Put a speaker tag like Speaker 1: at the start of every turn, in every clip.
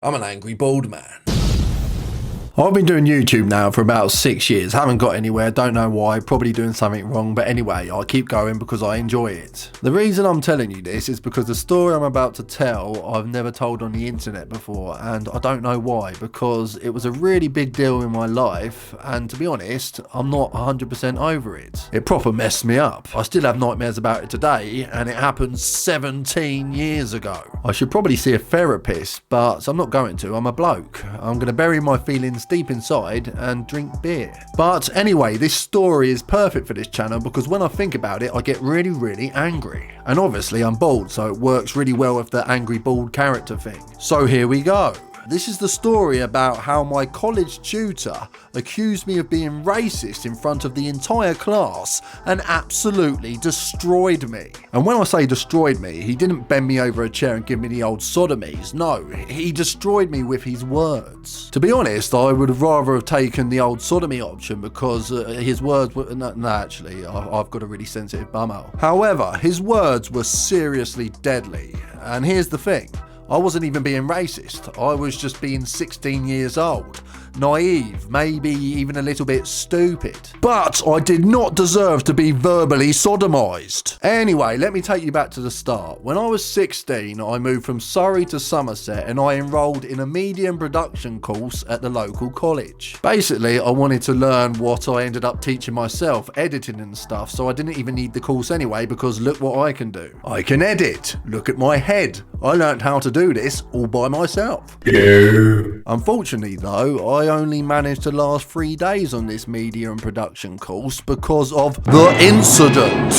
Speaker 1: I'm an angry bald man.
Speaker 2: I've been doing YouTube now for about 6 years, haven't got anywhere, don't know why, probably doing something wrong, but anyway, I keep going because I enjoy it. The reason I'm telling you this is because the story I'm about to tell I've never told on the internet before, and I don't know why, because it was a really big deal in my life, and to be honest, I'm not 100% over it. It proper messed me up. I still have nightmares about it today, and it happened 17 years ago. I should probably see a therapist, but I'm not going to, I'm a bloke. I'm going to bury my feelings deep inside and drink beer. But anyway, this story is perfect for this channel because when I think about it, I get really angry. And obviously I'm bald, so it works really well with the angry bald character thing. So here we go. This is the story about how my college tutor accused me of being racist in front of the entire class and absolutely destroyed me. And when I say destroyed me, he didn't bend me over a chair and give me the old sodomies. No, he destroyed me with his words. To be honest, I would have rather have taken the old sodomy option because his words were... No, actually, I've got a really sensitive bumhole. However, his words were seriously deadly. And here's the thing. I wasn't even being racist, I was just being 16 years old, naive, maybe even a little bit stupid. But I did not deserve to be verbally sodomized. Anyway, let me take you back to the start. When I was 16, I moved from Surrey to Somerset and I enrolled in a media and production course at the local college. Basically, I wanted to learn what I ended up teaching myself, editing and stuff, so I didn't even need the course anyway because look what I can do. I can edit. Look at my head. I learned how to do this all by myself.
Speaker 1: Yeah.
Speaker 2: Unfortunately though, I only managed to last 3 days on this media and production course because of the incident.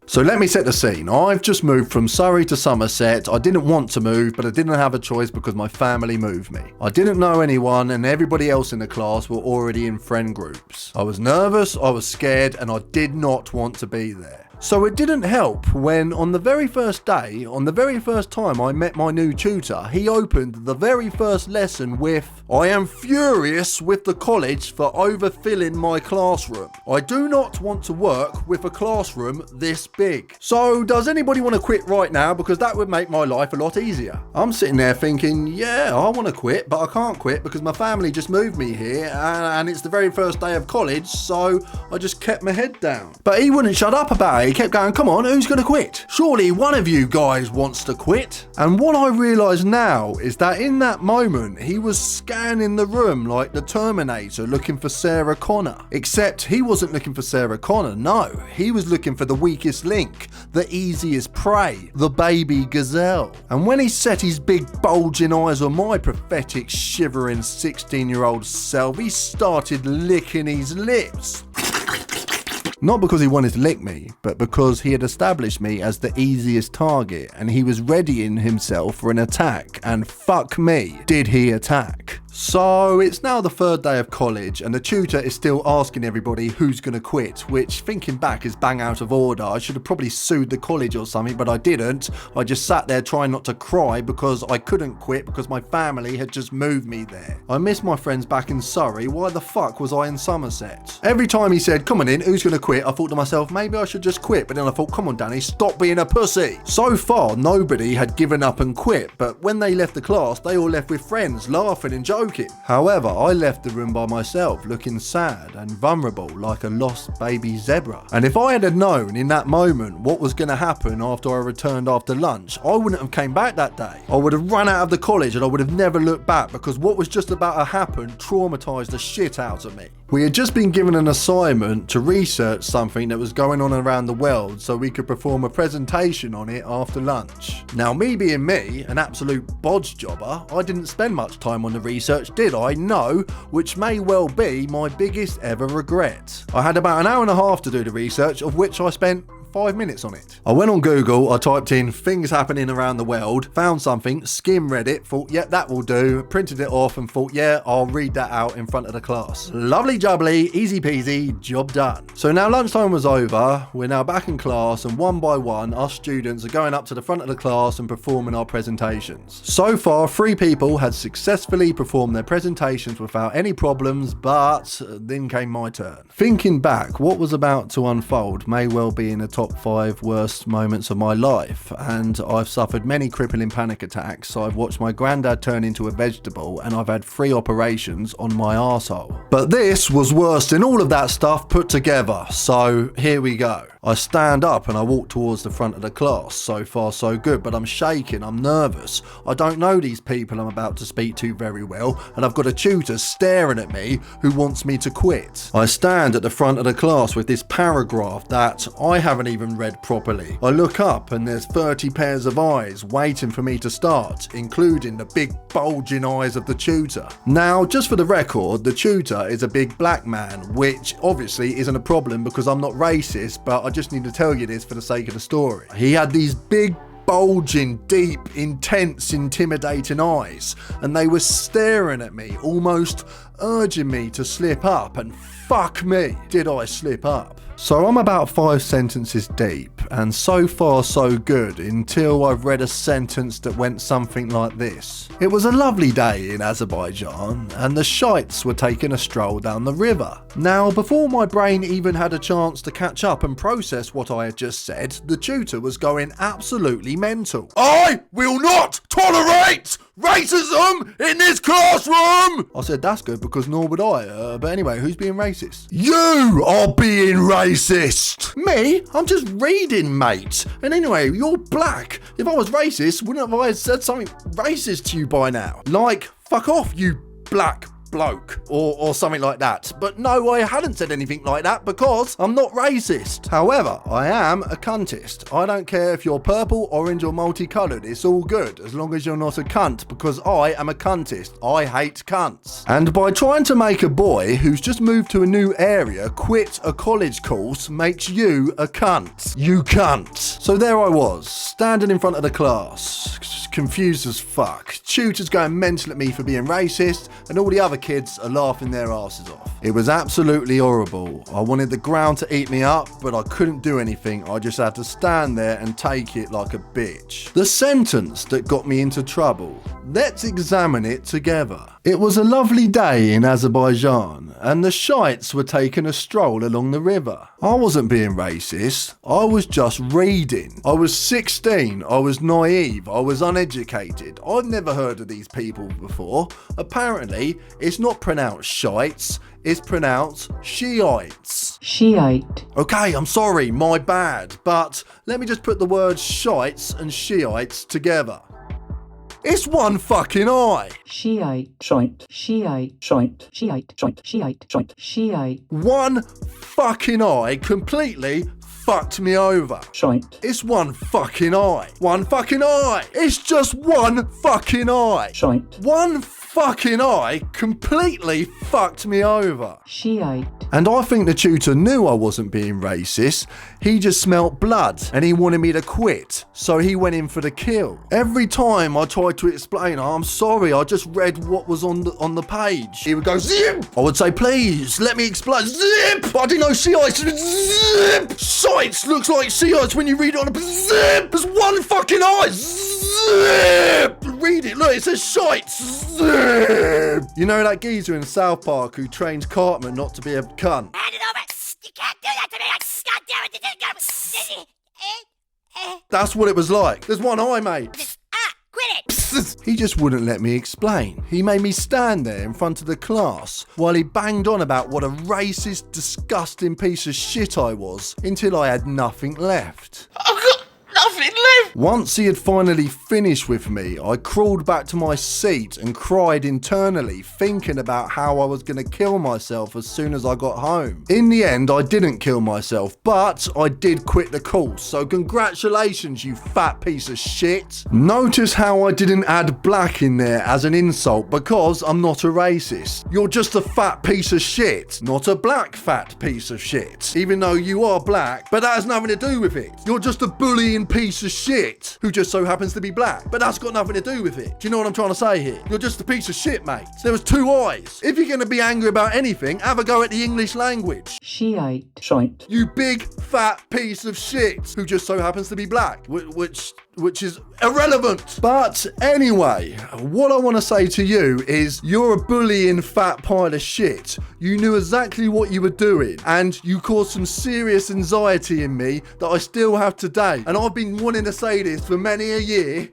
Speaker 2: So let me set the scene. I've just moved from Surrey to Somerset. I didn't want to move, but I didn't have a choice because my family moved me. I didn't know anyone and everybody else in the class were already in friend groups. I was nervous, I was scared, and I did not want to be there. So it didn't help when on the very first day, on the very first time I met my new tutor, he opened the very first lesson with, "I am furious with the college for overfilling my classroom. I do not want to work with a classroom this big. So does anybody want to quit right now because that would make my life a lot easier?" I'm sitting there thinking, yeah, I want to quit, but I can't quit because my family just moved me here and it's the very first day of college, so I just kept my head down. But he wouldn't shut up about it. He kept going, "Come on, who's going to quit? Surely one of you guys wants to quit." And what I realise now is that in that moment, he was scanning the room like the Terminator looking for Sarah Connor. Except he wasn't looking for Sarah Connor, no. He was looking for the weakest link, the easiest prey, the baby gazelle. And when he set his big bulging eyes on my pathetic, shivering 16-year-old self, he started licking his lips. Not because he wanted to lick me, but because he had established me as the easiest target and he was readying himself for an attack, and fuck me, did he attack. So it's now the third day of college and the tutor is still asking everybody who's going to quit, which thinking back is bang out of order. I should have probably sued the college or something, but I didn't. I just sat there trying not to cry because I couldn't quit because my family had just moved me there. I miss my friends back in Surrey. Why the fuck was I in Somerset? Every time he said, "Come on in, who's going to quit?" I thought to myself, maybe I should just quit, but then I thought, come on Danny, stop being a pussy. So far, nobody had given up and quit, but when they left the class, they all left with friends, laughing and joking. However, I left the room by myself, looking sad and vulnerable like a lost baby zebra. And if I had known in that moment what was going to happen after I returned after lunch, I wouldn't have came back that day. I would have run out of the college and I would have never looked back because what was just about to happen traumatized the shit out of me. We had just been given an assignment to research something that was going on around the world so we could perform a presentation on it after lunch. Now, me being me, an absolute bodge jobber, I didn't spend much time on the research, did I? No, which may well be my biggest ever regret. I had about an hour and a half to do the research, of which I spent 5 minutes on it. I went on Google, I typed in things happening around the world, found something, read it, thought, yeah, that will do, printed it off and thought, yeah, I'll read that out in front of the class. Lovely jubbly, easy peasy, job done. So now lunchtime was over, we're now back in class and one by one, us students are going up to the front of the class and performing our presentations. So far, 3 people had successfully performed their presentations without any problems, but then came my turn. Thinking back, what was about to unfold may well be in a top 5 worst moments of my life, and I've suffered many crippling panic attacks. I've watched my granddad turn into a vegetable, and I've had 3 operations on my arsehole. But this was worse than all of that stuff put together, so here we go. I stand up and I walk towards the front of the class. So far so good, but I'm shaking, I'm nervous. I don't know these people I'm about to speak to very well, and I've got a tutor staring at me who wants me to quit. I stand at the front of the class with this paragraph that I haven't even read properly. I look up and there's 30 pairs of eyes waiting for me to start, including the big bulging eyes of the tutor. Now, just for the record, the tutor is a big black man, which obviously isn't a problem because I'm not racist, but I just need to tell you this for the sake of the story. He had these big, bulging, deep, intense, intimidating eyes, and they were staring at me, almost urging me to slip up, and fuck me, did I slip up. So I'm about 5 sentences deep, and so far so good until I've read a sentence that went something like this. It was a lovely day in Azerbaijan, and the shites were taking a stroll down the river. Now, before my brain even had a chance to catch up and process what I had just said, the tutor was going absolutely mental. I will not tolerate racism in this classroom! I said, that's good because nor would I. But anyway, who's being racist? You are being racist! Me? I'm just reading, mate. And anyway, you're black. If I was racist, wouldn't I have said something racist to you by now? Like, fuck off, you black bloke, or something like that. But no, I hadn't said anything like that because I'm not racist. However, I am a cuntist. I don't care if you're purple, orange or multicolored, it's all good as long as you're not a cunt, because I am a cuntist. I hate cunts. And by trying to make a boy who's just moved to a new area quit a college course makes you a cunt. You cunt. So there I was, standing in front of the class, confused as fuck. Tutors going mental at me for being racist, and all the other kids are laughing their asses off. It was absolutely horrible. I wanted the ground to eat me up, but I couldn't do anything. I just had to stand there and take it like a bitch. The sentence that got me into trouble. Let's examine it together. It was a lovely day in Azerbaijan, and the shites were taking a stroll along the river. I wasn't being racist. I was just reading. I was 16. I was naive. I was uneducated. I'd never heard of these people before. Apparently, it's not pronounced shites. It's pronounced Shiites.
Speaker 3: Shiite.
Speaker 2: Okay, I'm sorry, my bad. But let me just put the words shites and Shiites together. It's one fucking eye.
Speaker 3: Shiite, shite, Shiite, shite, Shiite, shite, Shiite, shite, Shiite.
Speaker 2: One fucking eye completely fucked me over.
Speaker 3: Shite.
Speaker 2: It's one fucking eye. One fucking eye. It's just one fucking eye.
Speaker 3: Shite.
Speaker 2: One fucking eye completely fucked me over.
Speaker 3: Shiite.
Speaker 2: And I think the tutor knew I wasn't being racist. He just smelt blood and he wanted me to quit. So he went in for the kill. Every time I tried to explain, oh, I'm sorry, I just read what was on the page. He would go, zip! I would say, please, let me explain. Zip! I didn't know Shiites. Zip! Shiites looks like Shiites when you read it on a zip! There's one fucking eye. Zip! Read it, look, it says Shiites. Zip! You know that geezer in South Park who trains Cartman not to be a cunt?
Speaker 4: Hand it over! You can't do that to me! God damn it!
Speaker 2: That's what it was like. There's one eye, mate.
Speaker 4: Quit it!
Speaker 2: He just wouldn't let me explain. He made me stand there in front of the class while he banged on about what a racist, disgusting piece of shit I was until I had nothing left.
Speaker 4: I've got nothing left!
Speaker 2: Once he had finally finished with me, I crawled back to my seat and cried internally, thinking about how I was going to kill myself as soon as I got home. In the end, I didn't kill myself, but I did quit the course, so congratulations, you fat piece of shit. Notice how I didn't add black in there as an insult because I'm not a racist. You're just a fat piece of shit, not a black fat piece of shit. Even though you are black, but that has nothing to do with it. You're just a bullying piece piece of shit who just so happens to be black. But that's got nothing to do with it. Do you know what I'm trying to say here? You're just a piece of shit, mate. There was 2 eyes. If you're going to be angry about anything, have a go at the English language.
Speaker 3: Shiite. Shite.
Speaker 2: You big, fat piece of shit who just so happens to be black, which is irrelevant. But anyway, what I want to say to you is you're a bullying fat pile of shit. You knew exactly what you were doing, and you caused some serious anxiety in me that I still have today. And I've been wanting to say this for many a year.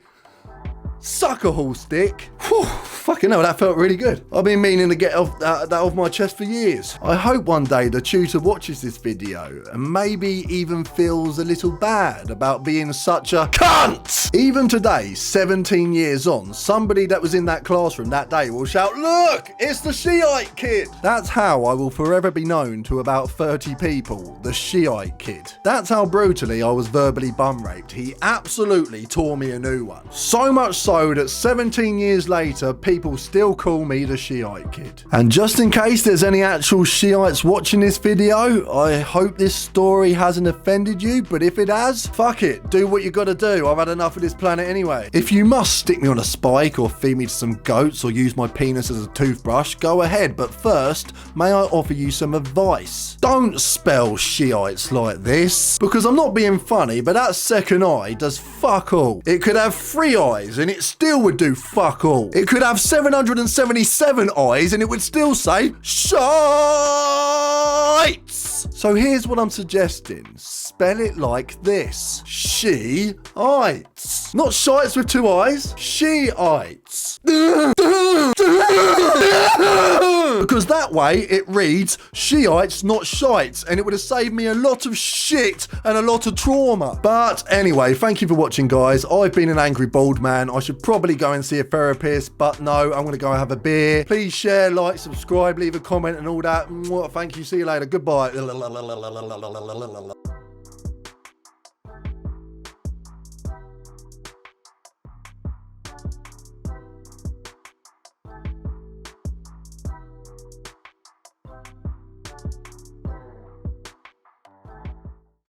Speaker 2: Suck a horse dick. Whew, fucking hell, that felt really good. I've been meaning to get that off my chest for years. I hope one day the tutor watches this video and maybe even feels a little bad about being such a cunt. Even today, 17 years on, somebody that was in that classroom that day will shout, "Look, it's the Shiite kid." That's how I will forever be known to about 30 people, the Shiite kid. That's how brutally I was verbally bum raped. He absolutely tore me a new one. So much so that 17 years later, people still call me the Shiite kid. And just in case there's any actual Shiites watching this video, I hope this story hasn't offended you, but if it has, fuck it, do what you gotta do. I've had enough of this planet anyway. If you must stick me on a spike or feed me to some goats or use my penis as a toothbrush, go ahead, but first, may I offer you some advice? Don't spell Shiites like this, because I'm not being funny, but that second eye does fuck all. It could have 3 eyes and it still would do fuck all. It could have 777 eyes and it would still say shites. So here's what I'm suggesting. Spell it like this. She-ites. Not shites with 2 eyes. She-ites. Because that way it reads Shiites, not shites, and it would have saved me a lot of shit and a lot of trauma. But anyway, thank you for watching, guys. I've been an angry bald man. I should probably go and see a therapist, but no, I'm going to go have a beer. Please share, like, subscribe, leave a comment and all that. Thank you. See you later. Goodbye.